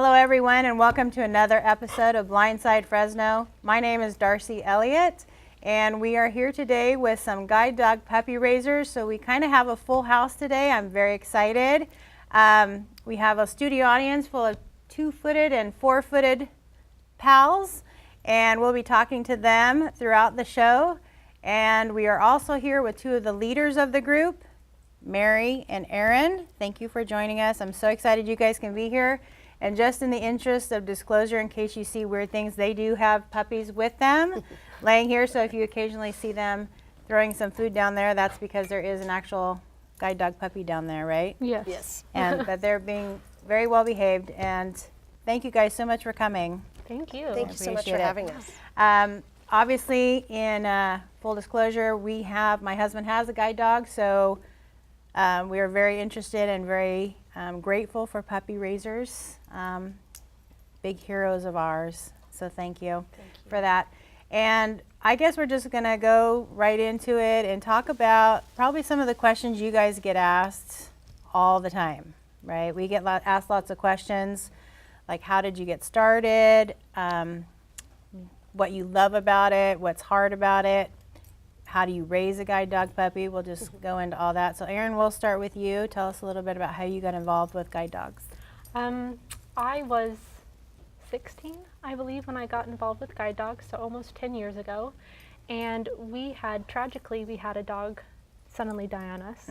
Hello everyone and welcome to another episode of Blindside Fresno. My name is Darcy Elliott and we are here today with some guide dog puppy raisers. So we kind of have a full house today. I'm very excited. We have a studio audience full of 2-footed and 4-footed pals and we'll be talking to them throughout the show. And we are also here with 2 of the leaders of the group, Mary and Aaron. Thank you for joining us. I'm so excited you guys can be here. And just in the interest of disclosure, in case you see weird things, they do have puppies with them laying here. So if you occasionally see them throwing some food down there, that's because there is an actual guide dog puppy down there, right? Yes. Yes. But they're being very well behaved. And thank you guys so much for coming. Thank you. Thank you so much for having us. Obviously, in full disclosure, my husband has a guide dog, so we are very interested and very grateful for puppy raisers, big heroes of ours. So thank you for that. And I guess we're just going to go right into it and talk about probably some of the questions you guys get asked all the time, right? We get asked lots of questions like how did you get started, what you love about it, what's hard about it, how do you raise a guide dog puppy? We'll just go into all that. So Aaron, we'll start with you. Tell us a little bit about how you got involved with guide dogs. I was 16, I believe, when I got involved with guide dogs, so almost 10 years ago. And tragically, we had a dog suddenly die on us.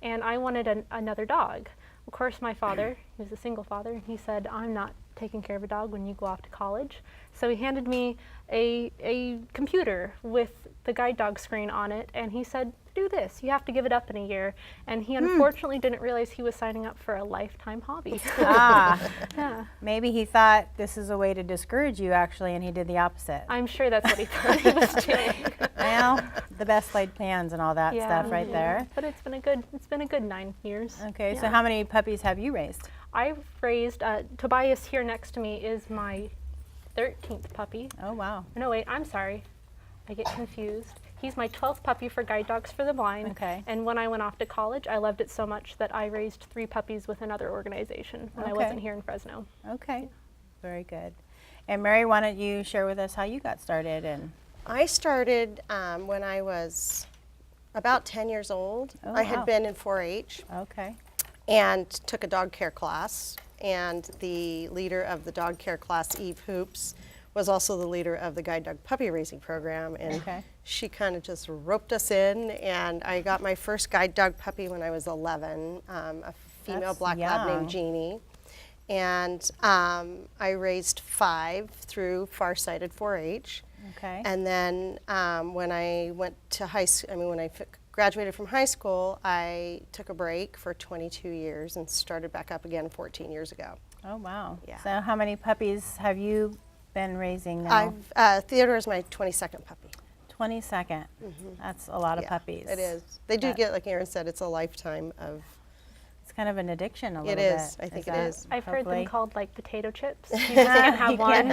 And I wanted another dog. Of course, my father, he was a single father, and he said, I'm not taking care of a dog when you go off to college. So he handed me a computer with the guide dog screen on it, and he said, do this, you have to give it up in a year. And he unfortunately didn't realize he was signing up for a lifetime hobby. Yeah. Maybe he thought this is a way to discourage you actually, and he did the opposite. I'm sure that's what he thought he was doing. Well, the best laid plans and all that stuff right there. But it's been a good 9 years. Okay, so how many puppies have you raised? I've raised, Tobias here next to me is my 13th puppy. Oh, wow. No, wait, I'm sorry. I get confused. He's my 12th puppy for Guide Dogs for the Blind. Okay. And when I went off to college, I loved it so much that I raised 3 puppies with another organization when I wasn't here in Fresno. Okay, very good. And Mary, why don't you share with us how you got started? And I started when I was about 10 years old. Oh, I had wow. been in 4-H okay. and took a dog care class. And the leader of the dog care class, Eve Hoops, was also the leader of the guide dog puppy raising program. And she kind of just roped us in. And I got my first guide dog puppy when I was 11, a female black lab named Jeannie. And I raised 5 through Far Sighted 4-H. Okay. And then when I went to when I graduated from high school, I took a break for 22 years and started back up again 14 years ago. Oh, wow. Yeah. So how many puppies have you been raising now? Theodore is my 22nd puppy. 22nd. That's a lot of puppies. It is. They do get, like Aaron said, it's a lifetime of. It's kind of an addiction a little It bit. is. I think it is. I've heard them called like potato chips. You just can't have one.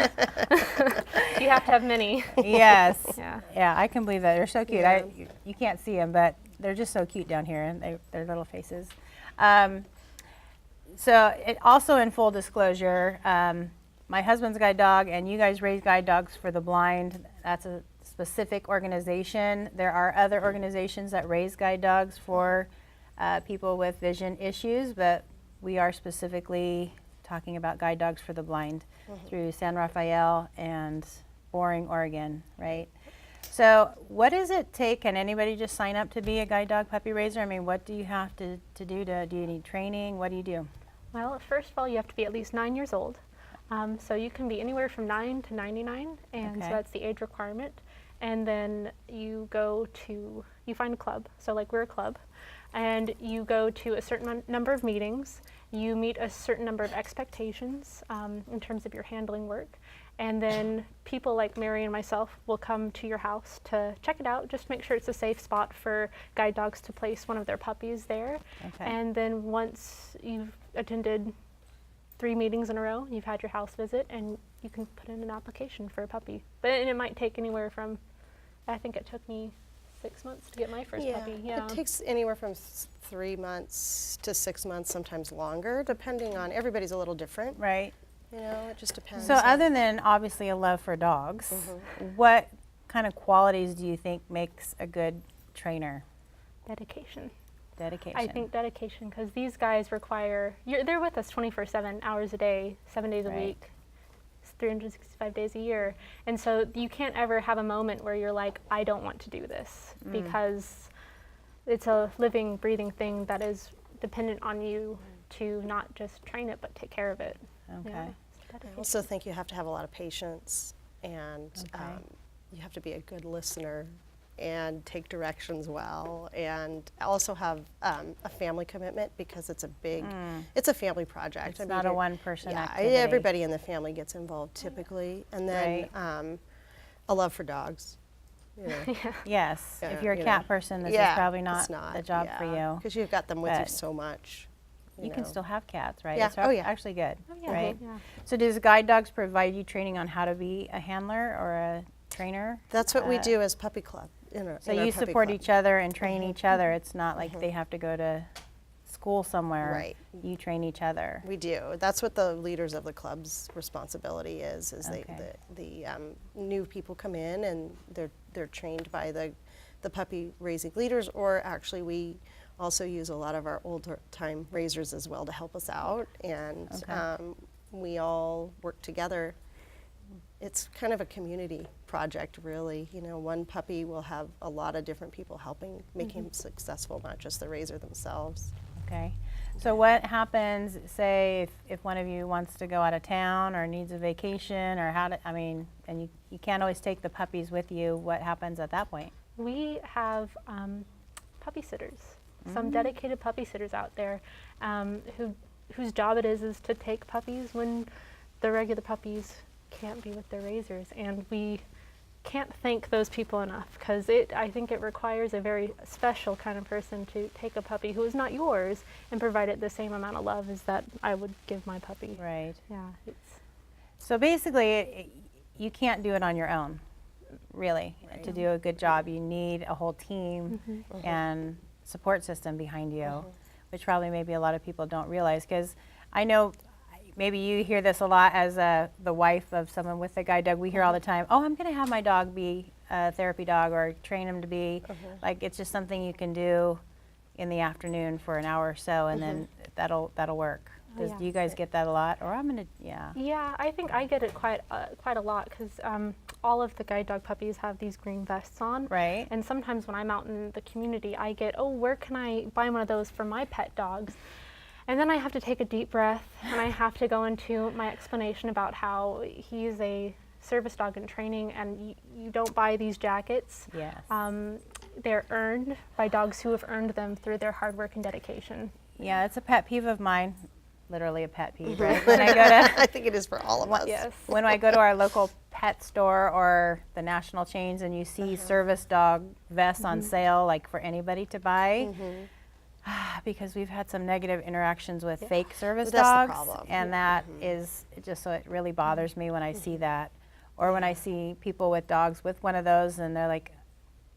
You have to have many. Yes. Yeah. I can believe that. They're so cute. Yeah. You can't see them, but they're just so cute down here, and their little faces. So also in full disclosure, my husband's guide dog, and you guys raise guide dogs for the blind. That's a specific organization. There are other organizations that raise guide dogs for people with vision issues, but we are specifically talking about guide dogs for the blind through San Rafael and Boring, Oregon, right? So what does it take? Can anybody just sign up to be a guide dog puppy raiser? I mean, what do you have to do? Do you need training? What do you do? Well, first of all, you have to be at least 9 years old. So you can be anywhere from 9 to 99, and so that's the age requirement. And then you find a club, so like we're a club, and you go to a certain number of meetings. You meet a certain number of expectations in terms of your handling work. And then people like Mary and myself will come to your house to check it out, just make sure it's a safe spot for guide dogs to place one of their puppies there. Okay. And then once you've attended 3 meetings in a row, you've had your house visit, and you can put in an application for a puppy. And it might take anywhere from, I think it took me 6 months to get my first puppy. Yeah. It takes anywhere from 3 months to 6 months, sometimes longer, depending on, everybody's a little different. Right. You know, it just depends. So other than obviously a love for dogs, what kind of qualities do you think makes a good trainer? Dedication. Dedication. I think dedication, because these guys require, they're with us 24/7 hours a day, 7 days a Right. week, 365 days a year. And so you can't ever have a moment where you're like, I don't want to do this, because it's a living, breathing thing that is dependent on you to not just train it, but take care of it. Okay. Yeah, I dedication. also think you have to have a lot of patience, and Okay. you have to be a good listener and take directions well, and also have a family commitment, because it's a big, it's a family project. It's not a one-person yeah, activity. everybody in the family gets involved typically, and then Right. a love for dogs. You know. Yes. Yeah, If you're a you cat know. person, this Yeah, is probably it's not the job for you. because you've got them with you But so much. You can know. still have cats, right? Yeah. It's Oh, yeah. actually good, Oh, yeah. right? Yeah. So does guide dogs provide you training on how to be a handler or a trainer? That's what we do as puppy club. So you support each other and train each other. It's not like they have to go to school somewhere. Right. You train each other. We do. That's what the leaders of the club's responsibility is Okay. the new people come in and they're trained by the puppy raising leaders, or actually we also use a lot of our older time raisers as well to help us out, and Okay. we all work together. It's kind of a community project, really. You know, one puppy will have a lot of different people helping make him successful, not just the raiser themselves. Okay. So what happens, say, if one of you wants to go out of town or needs a vacation, or and you can't always take the puppies with you, what happens at that point? We have puppy sitters, some dedicated puppy sitters out there, whose job it is to take puppies when the regular puppies can't be with their raisers. And we can't thank those people enough, because I think it requires a very special kind of person to take a puppy who is not yours and provide it the same amount of love as that I would give my puppy. Right. Yeah, it's So basically, you can't do it on your own, really. To do a good job, you need a whole team and support system behind you, which probably maybe a lot of people don't realize. Because I know maybe you hear this a lot as the wife of someone with a guide dog. We hear all the time, oh, I'm going to have my dog be a therapy dog, or train him to be. Like, it's just something you can do in the afternoon for an hour or so, and then that'll work. Oh, yeah. Do you guys get that a lot? Or Yeah, I think I get it quite a lot, because all of the guide dog puppies have these green vests on. Right. And sometimes when I'm out in the community, I get, oh, where can I buy one of those for my pet dogs? And then I have to take a deep breath, and I have to go into my explanation about how he's a service dog in training, and you don't buy these jackets. Yes. They're earned by dogs who have earned them through their hard work and dedication. Yeah, it's a pet peeve of mine. Literally a pet peeve, right? When I go to I think it is for all of us. Yes. when I go to our local pet store or the national chains, and you see service dog vests on sale, like for anybody to buy, because we've had some negative interactions with fake service That's the dogs, problem. and that is just, so it really bothers me when I see that, or when I see people with dogs with one of those, and they're like,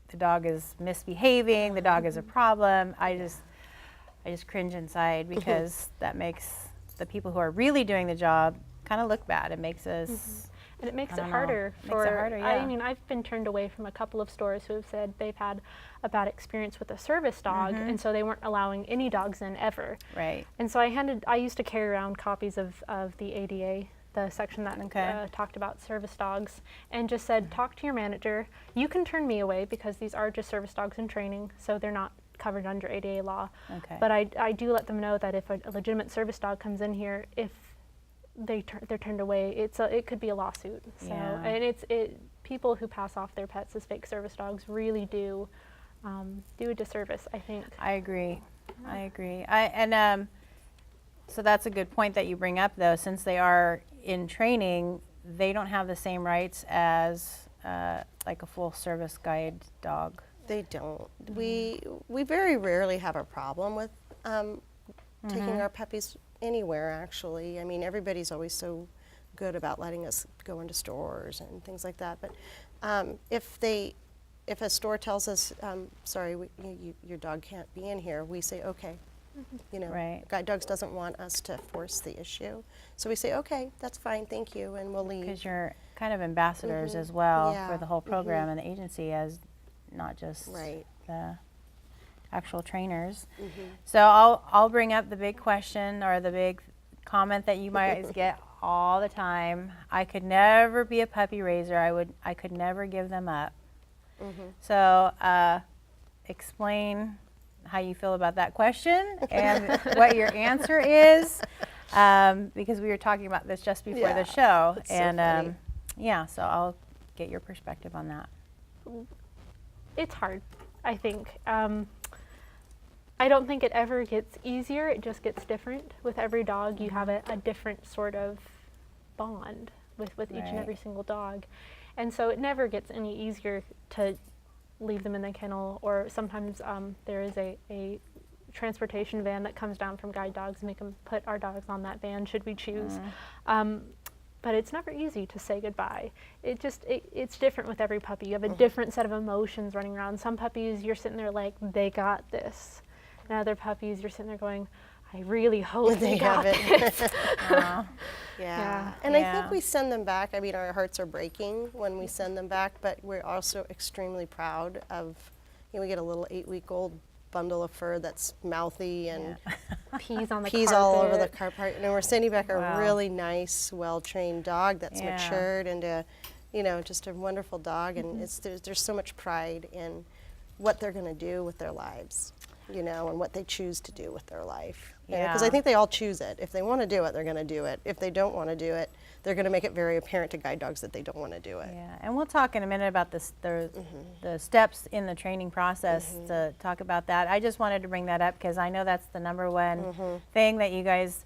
the dog is misbehaving, the dog is a problem. I just cringe inside, because that makes the people who are really doing the job kind of look bad. It makes us, And it makes I it don't know. harder Makes it for, harder, I yeah. mean, I've been turned away from a couple of stores who have said they've had a bad experience with a service dog, and so they weren't allowing any dogs in ever. right. And so I used to carry around copies of the ADA, the section that Okay. talked about service dogs, and just said, talk to your manager. You can turn me away, because these are just service dogs in training, so they're not covered under ADA law. Okay. But I do let them know that if a legitimate service dog comes in here, if they're turned away, it could be a lawsuit. So Yeah. and people who pass off their pets as fake service dogs really do a disservice, I think. I agree. I agree. So that's a good point that you bring up, though. Since they are in training, they don't have the same rights as like a full service guide dog. They don't. We very rarely have a problem with taking our puppies anywhere, actually. I mean, everybody's always so good about letting us go into stores and things like that. But if a store tells us, sorry, your dog can't be in here, we say, okay, You know, Right. Guide Dogs doesn't want us to force the issue. So we say, okay, that's fine, thank you, and we'll leave. Because you're kind of ambassadors as well Yeah. for the whole program and the agency, as not just Right. the actual trainers. So I'll bring up the big question or the big comment that you might get all the time. I could never be a puppy raiser. I could never give them up. So explain how you feel about that question and what your answer is, because we were talking about this just before the show. It's so And funny. yeah, so I'll get your perspective on that. It's hard, I think. I don't think it ever gets easier. It just gets different. With every dog, you have a different sort of bond with each and Right. every single dog. And so it never gets any easier to leave them in the kennel, or sometimes there is a transportation van that comes down from Guide Dogs, make them put our dogs on that van should we choose. But it's never easy to say goodbye. It's different with every puppy. You have a different set of emotions running around. Some puppies, you're sitting there like, they got this. And other puppies, you're sitting there going, I really hope they got this. Yeah. And I Yeah. think we send them back. I mean, our hearts are breaking when we send them back, but we're also extremely proud of, you know, we get a little 8-week-old bundle of fur that's mouthy and Peas on the pees carpet. all over the carpet. And we're sending back Wow. a really nice, well-trained dog that's Yeah. matured into, you know, just a wonderful dog. And there's so much pride in what they're going to do with their lives, you know, and what they choose to do with their life. Because Yeah. I think they all choose it. If they want to do it, they're going to do it. If they don't want to do it, they're going to make it very apparent to Guide Dogs that they don't want to do it. Yeah, and we'll talk in a minute about the steps in the training process to talk about that. I just wanted to bring that up because I know that's the number one thing that you guys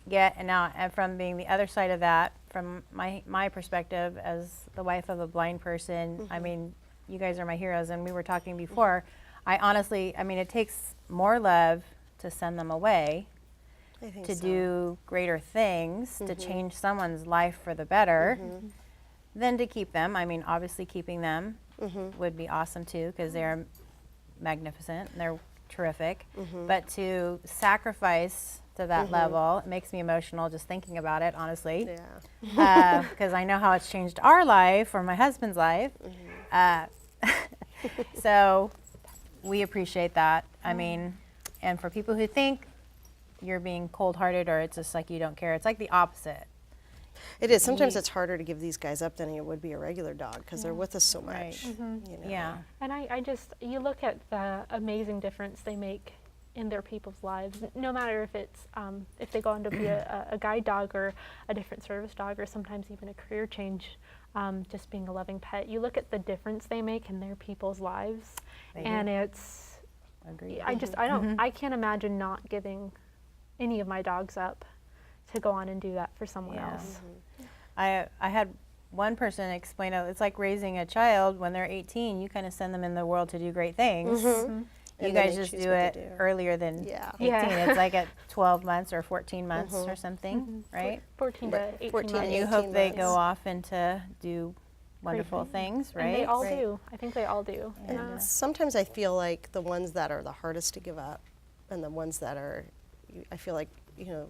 get. And now, and from being the other side of that, from my perspective as the wife of a blind person, I mean, you guys are my heroes, and we were talking before. I honestly, I mean, it takes more love to send them away, I think to so. do greater things, to change someone's life for the better, than to keep them. I mean, obviously keeping them would be awesome too, because they're magnificent and they're terrific. But to sacrifice to that level, it makes me emotional just thinking about it, honestly. Yeah. Because I know how it's changed our life or my husband's life. So we appreciate that. I mean, and for people who think you're being cold-hearted or it's just like you don't care, it's like the opposite. It is. Sometimes it's harder to give these guys up than it would be a regular dog because they're with us so much. Right. You know? Yeah. And I just, you look at the amazing difference they make in their people's lives, no matter if it's, if they go on to be a guide dog or a different service dog or sometimes even a career change, just being a loving pet. You look at the difference they make in their people's lives, and it's, Agreed. I can't imagine not giving any of my dogs up to go on and do that for someone else. I had one person explain it's like raising a child when they're 18. You kind of send them in the world to do great things. You And then guys they just choose do what it they do. earlier than Yeah. 18. Yeah. It's like at 12 months or 14 months or something, right? 14 to 18 14 months. And you 18 hope they months. go off and to do wonderful things, right? And they all Right. do. I think they all do. And sometimes I feel like the ones that are the hardest to give up and the ones that are, I feel like, you know,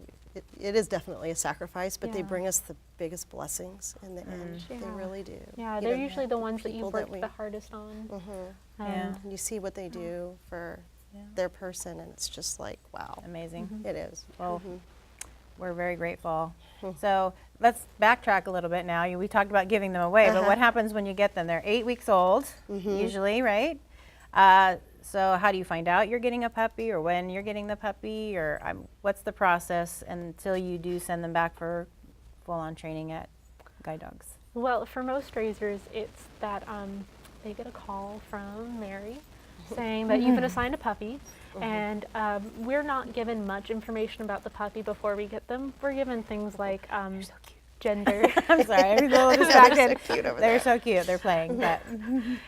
it is definitely a sacrifice, but they Yeah. bring us the biggest blessings in the end. They Yeah. really do. Yeah, You they're know, usually the ones that you people work we- the hardest on. Yeah. And you see what they do for their person, and it's just like, wow. Amazing. It is. Well, we're very grateful. So let's backtrack a little bit now. We talked about giving them away, but what happens when you get them? They're 8 weeks old, usually, right? So how do you find out you're getting a puppy or when you're getting the puppy? Or what's the process until you do send them back for full-on training at Guide Dogs? Well, for most raisers, it's that they get a call from Mary saying that you've been assigned a puppy, and we're not given much information about the puppy before we get them. We're given things like gender. I'm sorry, I'm a little distracted. so cute over They're there. so cute. They're playing, but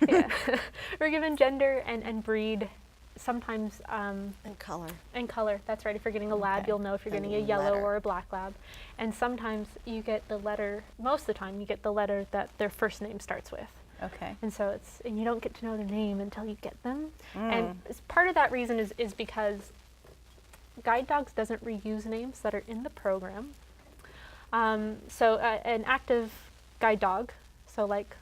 Yeah. We're given gender and breed, sometimes And color. and color. That's right. If you're getting a lab, Okay. you'll know if you're And getting a yellow letter. or a black lab. And sometimes you get the letter, most of the time you get the letter that their first name starts with. okay. And so and you don't get to know their name until you get them. And part of that reason is because Guide Dogs doesn't reuse names that are in the program. So an active guide dog, so like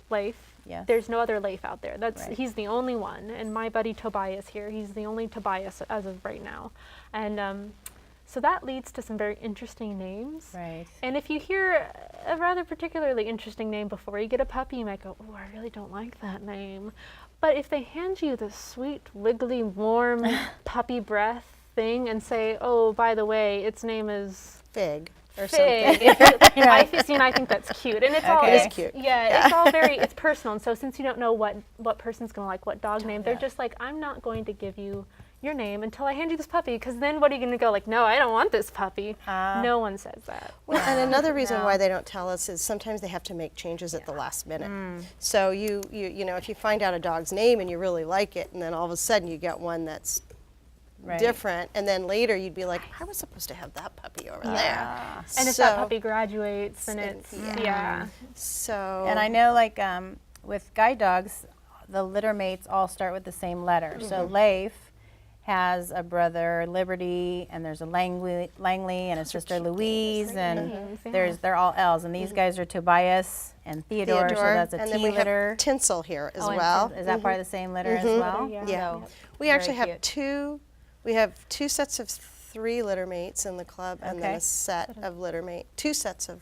Leif, Yes. there's no other Leif out there. Right. He's the only one. And my buddy Tobias here, he's the only Tobias as of right now. And so that leads to some very interesting names. Right. And if you hear a rather particularly interesting name before you get a puppy, you might go, oh, I really don't like that name. But if they hand you this sweet, wiggly, warm puppy breath thing and say, oh, by the way, its name is Fig or Fig. something. I think that's cute. And it's all Okay. It's cute. Yeah, it's all very, it's personal. And so since you don't know what person's going to like what dog name, they're just like, I'm not going to give you your name until I hand you this puppy, because then what are you going to go like, no, I don't want this puppy. No one says that. Well, and another reason why they don't tell us is sometimes they have to make changes at the last minute. So you know, if you find out a dog's name and you really like it, and then all of a sudden you get one that's Right. different, and then later you'd be like, I was supposed to have that puppy over there. And if So- that puppy graduates, then it's, yeah. So And I know, like, with guide dogs, the litter mates all start with the same letter. So Leif has a brother, Liberty, and there's a Langley and a sister, Louise, and names, yeah. they're all L's. And these guys are Tobias and Theodore, so that's a and T then we litter. have Tinsel here as Oh, and well. Is that part of the same litter as well? Yeah. Yeah. So, We actually very have cute. we have two sets of 3 litter mates in the club, and then Okay. a set of litter mate, 2 sets of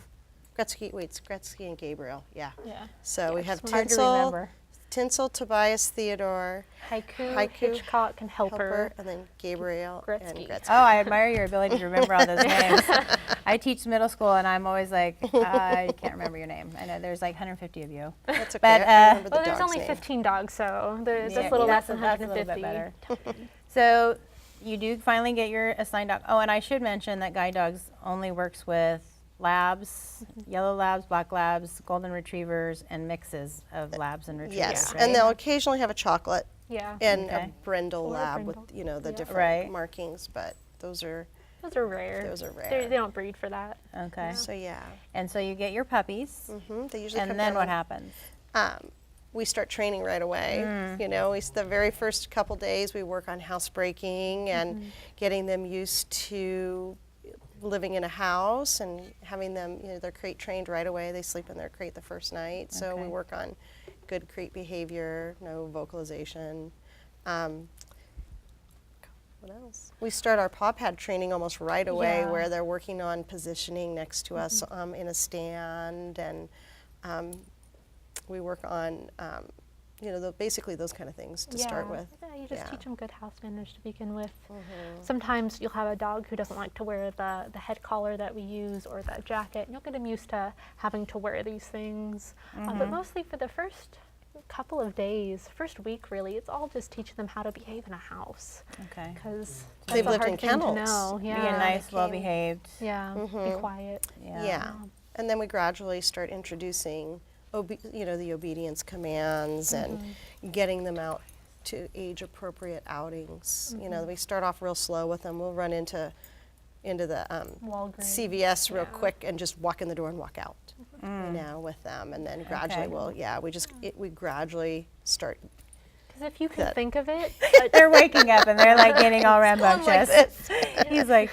Gretzky and Gabriel. Yeah. Yeah. So we have Hard to Tinsel, remember. Tobias, Theodore, Haiku, Hitchcock, and Helper. and then Gabriel and Gretzky. Gretzky. Oh, I admire your ability to remember all those names. I teach middle school, and I'm always like, I can't remember your name. I know there's like 150 of you. That's okay. But, I remember the Well, there's dog's only name. 15 dogs, so that's Yeah, a little less that's than a 150. little bit better. So you do finally get your assigned dog. Oh, and I should mention that Guide Dogs only works with labs, yellow labs, black labs, golden retrievers, and mixes of labs and retrievers. Yes, right? and they'll occasionally have a chocolate Yeah. and Okay. a brindle Or a lab brindle. with, you know, the Yeah. different Right. markings, but those are, Those are rare. Those are rare. They don't breed for that. Okay. so yeah. And so you get your puppies, They usually come and then down what happens? We start training right away. You know, the very first couple days we work on housebreaking and getting them used to living in a house and having them, you know, they're crate trained right away. They sleep in their crate the first night. So we Okay. work on good crate behavior, no vocalization. What else? We start our paw pad training almost right away, Yeah. where they're working on positioning next to us in a stand, and we work on, you know, basically those kind of things to start with. Yeah, you just Yeah. teach them good house manners to begin with. Sometimes you'll have a dog who doesn't like to wear the head collar that we use or that jacket, and you'll get them used to having to wear these things. But mostly for the first couple of days, first week really, it's all just teaching them how to behave in a house. Okay. Because They've lived in kennels. Know. Yeah. Be a nice, came- well-behaved. Yeah. Be quiet. Yeah. And then we gradually start introducing, you know, the obedience commands and getting them out to age-appropriate outings. You know, we start off real slow with them. We'll run into the Walgreens. CVS real Yeah. quick and just walk in the door and walk out. You know, with them, and then gradually Okay. we gradually start. Because if you can That- think of it, They're waking up and they're like getting all rambunctious. this. He's like,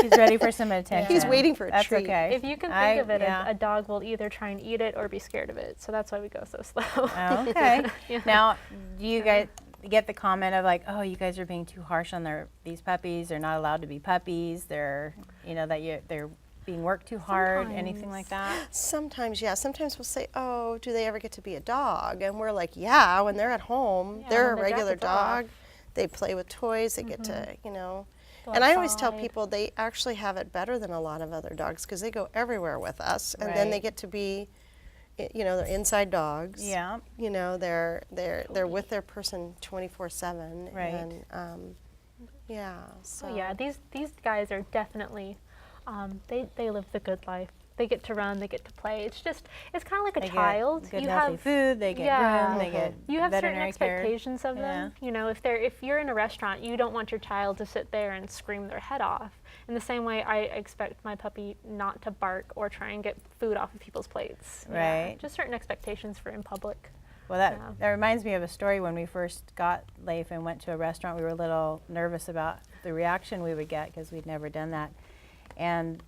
he's ready for some attention. He's waiting for a That's treat. okay. if you can think of it, yeah. a dog will either try and eat it or be scared of it. So that's why we go so slow. Oh, okay. Yeah. Now, do you guys get the comment of like, oh, you guys are being too harsh on these puppies? They're not allowed to be puppies. They're, you know, they're being worked too hard. Anything like that? Sometimes, yeah. Sometimes we'll say, "Oh, do they ever get to be a dog?" And we're like, "Yeah, when they're at home, Yeah, they're a when the regular jacket's off. dog. They play with toys. They get to, you know." Go And I always tell outside. people they actually have it better than a lot of other dogs because they go everywhere with us, and then they Right. get to be, you know, they're inside dogs. Yeah. You know, they're with their person 24/7. Right. And yeah. So So yeah, these guys are definitely, they live the good life. They get to run, they get to play. It's kind of like a They child. get good you healthy have food. They get yeah. room. They get you have certain veterinary care. expectations of them. You know, if you're in a restaurant, you don't want your child to sit there and scream their head off. In the same way, I expect my puppy not to bark or try and get food off of people's plates. Yeah, Right. just certain expectations for in public. Well, that Yeah. reminds me of a story when we first got Leif and went to a restaurant. We were a little nervous about the reaction we would get because we'd never done that. And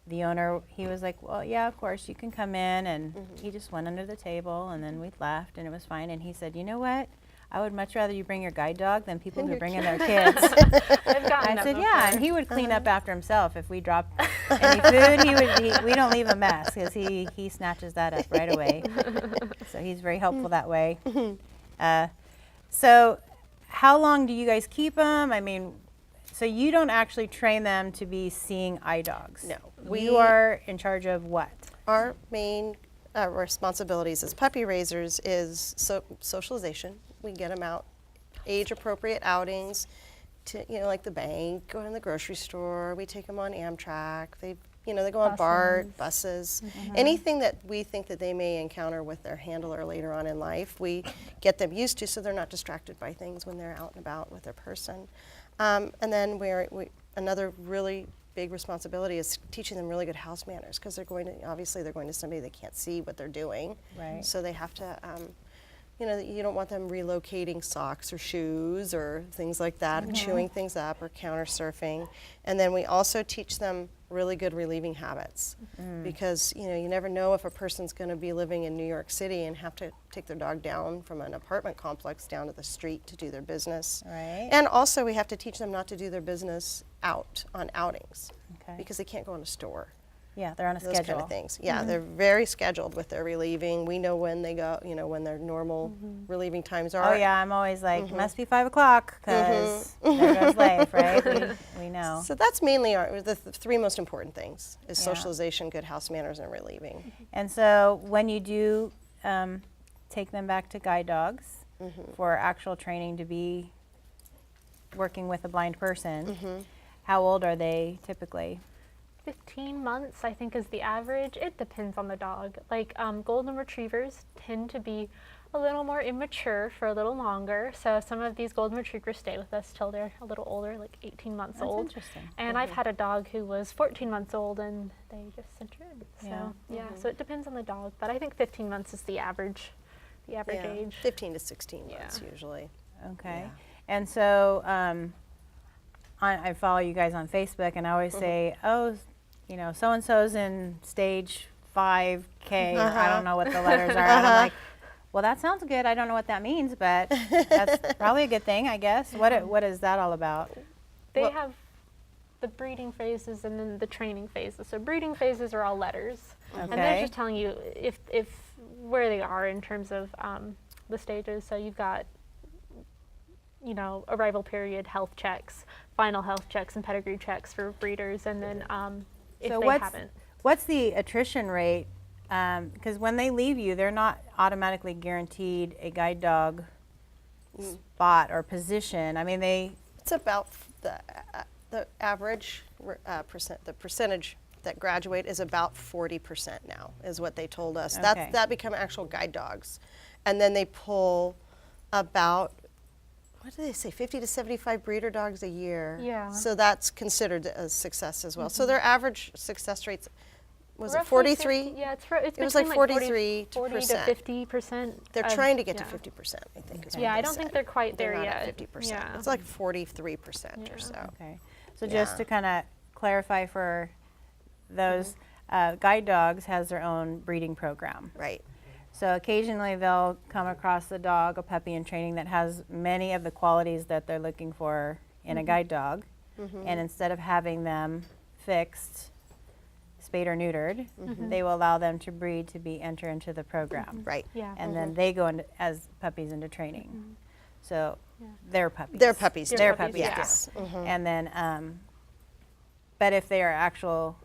the owner, he was like, well, yeah, of course, you can come in. And he just went under the table, and then we left, and it was fine. And he said, you know what? I would much rather you bring your guide dog than people who bring in their kids. I said, yeah, and he would clean up after himself. If we drop any food, we don't leave a mess because he snatches that up right away. So he's very helpful that way. So how long do you guys keep them? I mean, so you don't actually train them to be seeing eye dogs. No. You are in charge of what? Our main responsibilities as puppy raisers is socialization. We get them out, age-appropriate outings, to like the bank, go to the grocery store. We take them on Amtrak. They go on BART, buses, anything that we think that they may encounter with their handler later on in life. We get them used to so they're not distracted by things when they're out and about with their person. And then another really big responsibility is teaching them really good house manners because they're going to somebody that can't see what they're doing. Right. So they have to. You don't want them relocating socks or shoes or things like that, or chewing things up or counter surfing. And then we also teach them really good relieving habits because you never know if a person's going to be living in New York City and have to take their dog down from an apartment complex down to the street to do their business. Right. And also we have to teach them not to do their business out on outings because they can't go in a store. Yeah, they're on a Those schedule. kind of things. Yeah, they're very scheduled with their relieving. We know when they go, when their normal relieving times are. Oh yeah, I'm always like, must be 5 o'clock because there goes life, right? We know. So that's mainly the three most important things is socialization, good house manners, and relieving. And so when you do take them back to guide dogs for actual training to be working with a blind person, how old are they typically? 15 months, I think, is the average. It depends on the dog. Like golden retrievers tend to be a little more immature for a little longer. So some of these golden retrievers stay with us till they're a little older, like 18 months old. That's interesting. And I've had a dog who was 14 months old and they just sent her in. So so it depends on the dog. But I think 15 months is the average age. 15 to 16 months usually. Okay. Yeah. And so I follow you guys on Facebook, and I always say, oh, so-and-so's in stage 5K, or I don't know what the letters are. And I'm like, well, that sounds good. I don't know what that means, but that's probably a good thing, I guess. What is that all about? They have the breeding phases and then the training phases. So breeding phases are all letters. And they're just telling you if where they are in terms of the stages. So you've got arrival period health checks, final health checks, and pedigree checks for breeders, and then if so they haven't. What's the attrition rate? Because when they leave you, they're not automatically guaranteed a guide dog spot or position. I mean, it's about the average percentage that graduate is about 40% now, is what they told us. Okay. That become actual guide dogs, and then they pull about, what do they say, 50 to 75 breeder dogs a year. Yeah. So that's considered a success as well. So their average success rates, was it Roughly 43? 50, yeah, it's It was like 43%. 40 to 50%. They're trying to get to 50%, I think. Is what Yeah, they I don't think said. they're quite there They're yet. not at 50%. Yeah. It's like 43% or so. okay. So just to kind of clarify for those, guide dogs has their own breeding program. Right. So occasionally they'll come across a puppy in training that has many of the qualities that they're looking for in a guide dog. And instead of having them fixed, spayed or neutered, they will allow them to breed to enter into the program. Right. Yeah. And then they go into, as puppies into training. So they're puppies. They're puppies. They're puppies, puppies, yes. And then, but if they are actual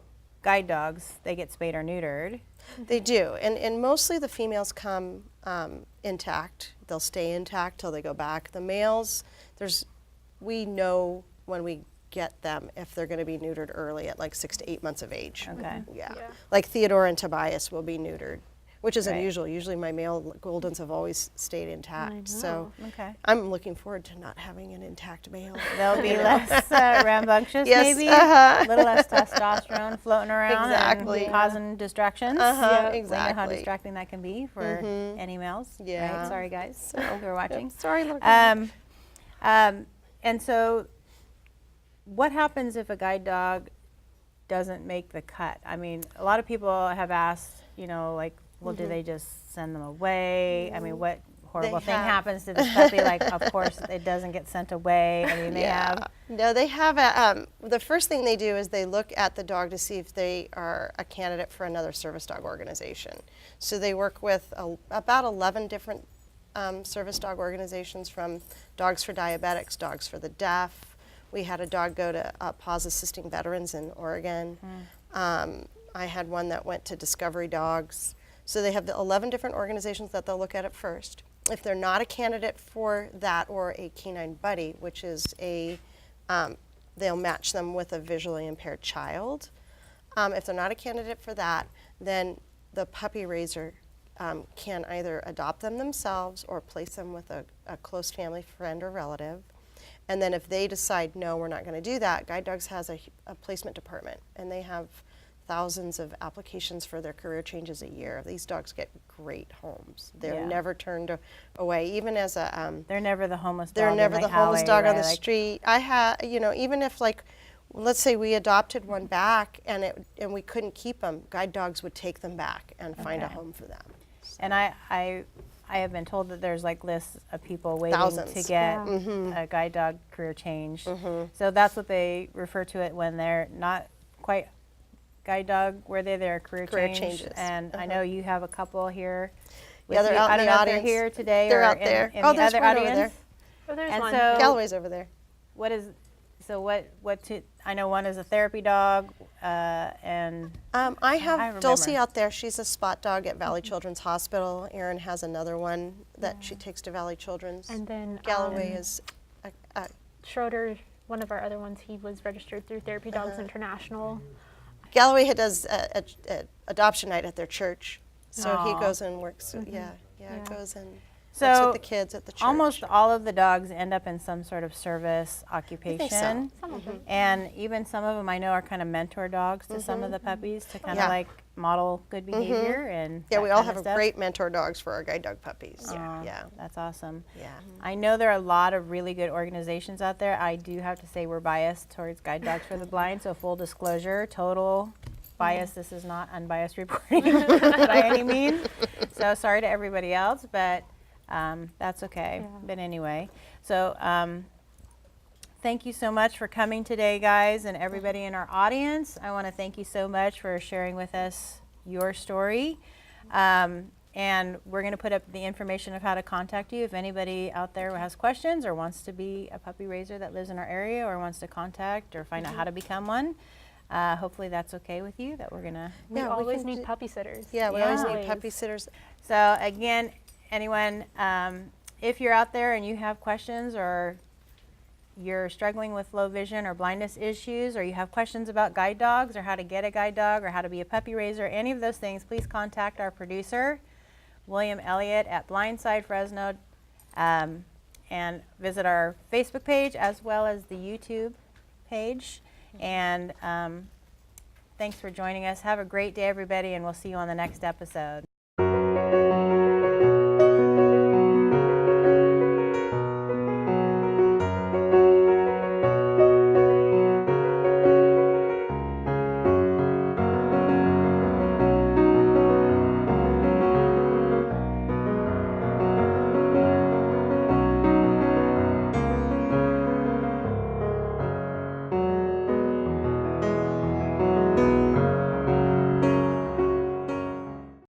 guide dogs, they get spayed or neutered. They do, and mostly the females come intact. They'll stay intact till they go back. The males, we know when we get them if they're going to be neutered early at like 6 to 8 months of age. Okay. Yeah. Yeah. Like Theodore and Tobias will be neutered, which is Right. unusual. Usually my male Goldens have always stayed intact. So Okay. I'm looking forward to not having an intact male. They'll be less rambunctious, Yes, maybe. A little less testosterone floating around Exactly. and causing distractions. Uh-huh, We know how exactly. distracting that can be for any males. Yeah. Right? Sorry, guys, who are watching. Sorry, Logan. And so what happens if a guide dog doesn't make the cut? I mean, a lot of people have asked, you know, like, well, do they just send them away? I mean, what horrible thing happens to this puppy? Like, of course, it doesn't get sent away. I mean, they have. No, they have a, the first thing they do is they look at the dog to see if they are a candidate for another service dog organization. So they work with about 11 different service dog organizations, from Dogs for Diabetics, Dogs for the Deaf. We had a dog go to Paws Assisting Veterans in Oregon. I had one that went to Discovery Dogs. So they have the 11 different organizations that they'll look at first. If they're not a candidate for that, or a canine buddy, which is they'll match them with a visually impaired child. If they're not a candidate for that, then the puppy raiser can either adopt them themselves or place them with a close family friend or relative. And then if they decide, no, we're not going to do that, Guide Dogs has a placement department, and they have thousands of applications for their career changes a year. These dogs get great homes. They're never turned away, even as a... they're never the homeless dog. They're never the homeless dog on the like, street. I had, you know, even if, like, let's say we adopted one back and we couldn't keep them, Guide Dogs would take them back and find a home for them. So. And I have been told that there's like lists of people waiting Thousands. to get a guide dog career change. So that's what they refer to it when they're not quite guide dog, where they're career changes. And I know you have a couple here. Yeah, they're out in the audience. I don't know if they're here today they're or out there. in Oh, the there's other one audience. over there. Oh, there's And one. so Galloway's over there. what is, so I know one is a therapy dog, and I have remember. Dulcie out there. She's a spot dog at Valley Children's Hospital. Erin has another one that she takes to Valley Children's. And then Galloway is Schroeder, one of our other ones, he was registered through Therapy Dogs International. Galloway does a adoption night at their church, so he Aw. goes and works. Yeah. Goes and So works with the kids at the church. almost all of the dogs end up in some sort of service occupation. so. Some of them. And even some of them I know are kind of mentor dogs to some of the puppies to kind of Yeah. like model good behavior and Yeah, that we all kind of have stuff. great mentor dogs for our guide dog puppies. Aw, Yeah. That's awesome. Yeah. I know there are a lot of really good organizations out there. I do have to say we're biased towards Guide Dogs for the Blind, so full disclosure, total bias. This is not unbiased reporting by any means. So sorry to everybody else, but that's okay. Yeah. But anyway, so thank you so much for coming today, guys, and everybody in our audience. I want to thank you so much for sharing with us your story. And we're going to put up the information of how to contact you if anybody out there has questions or wants to be a puppy raiser that lives in our area or wants to contact or find out how to become one. Hopefully that's okay with you, that we're going to... We Yeah, we always can need do- puppy sitters. Yeah, we always need Always. puppy sitters. So again, anyone, if you're out there and you have questions or you're struggling with low vision or blindness issues, or you have questions about guide dogs or how to get a guide dog or how to be a puppy raiser, any of those things, please contact our producer, William Elliott at Blindside Fresno, and visit our Facebook page as well as the YouTube page. And thanks for joining us. Have a great day, everybody, and we'll see you on the next episode.